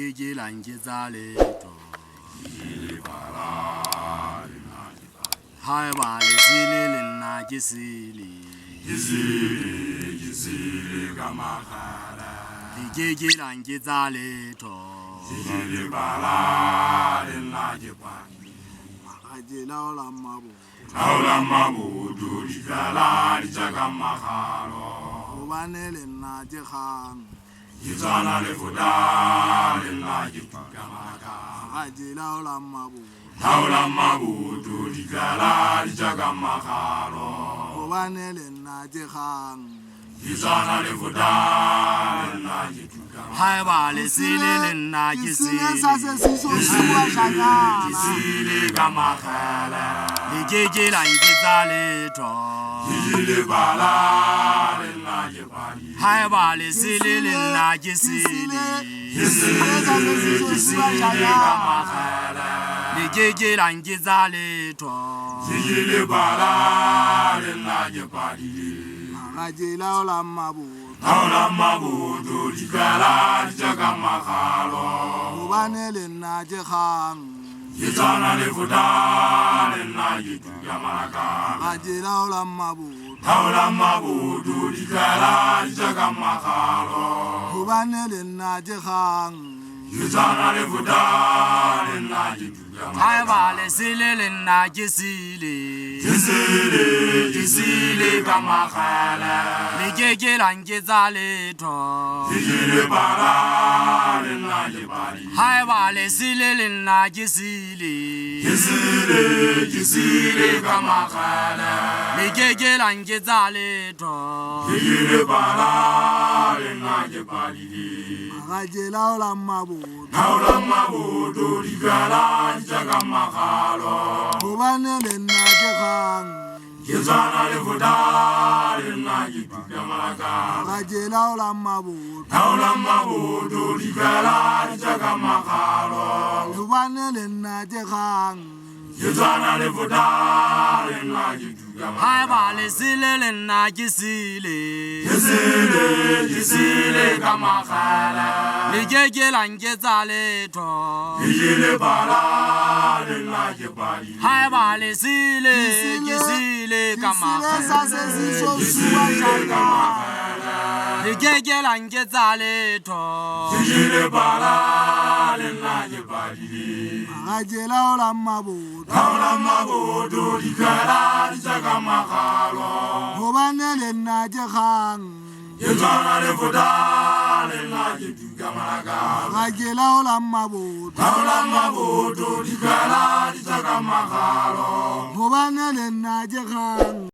Ligigi Langizaleto. Hai bale zili na gisili. Gisili kamakhala. Ligigi Langizaleto. Gisili bala na jipani. Ajila la mabu. Naula mabudu likala lichakamakalo. Ubanele na jihang. Yizana lefuda na jipakamaka. Ajila la mabu. Naula mabudu likala lichakamakalo. Ubanele na jihang. Yizana lefuda na jipakamaka. Hai bale zili na gisili. Gisili kamakhala. Ligigi Langizaleto. Gisili bala na jipani. Hai bale zili na gisili. Gisili kamakhala. Ligigi Langizaleto. Gisili bala na jipani. Ajila la mabu. Naula mabudu likala lichakamakalo. Ubanele na jihang. Yizana lefuda na jitukamalaka. Ajila la mabu. Naula mabudu likala lichakamakalo. Ubanele na jihang. Yizana lefuda na jitukamalaka. Hai bale zili na gisili. Gisili kamakhala. Ligigi Langizaleto. Gisili bala na jipani. Hai bale zili na gisili. Gisili kamakhala. Ligigi Langizaleto. Gisili bala na jipani. Ajila la mabu. Naula mabudu likala lichakamakalo. Ubanele na jihang. Yizana lefuda na jitukamalaka. Ajila la mabu. Naula mabudu likala lichakamakalo. Ubanele na jihang. Yizana lefuda na jitukamalaka. Hai bale zili na gisili. Gisili kamakhala. Ligigi Langizaleto. Gisili bala na jipani. Hai bale gisili kamakhala. Gisili kamakhala. Ligigi Langizaleto. Gisili bala na jipani. Ajila la mabu. Naula mabudu likala lichakamakalo. Ubanele na jihang. Yizana lefuda na jitukamalaka. Ajila la mabu. Naula mabudu likala lichakamakalo. Ubanele na jihang.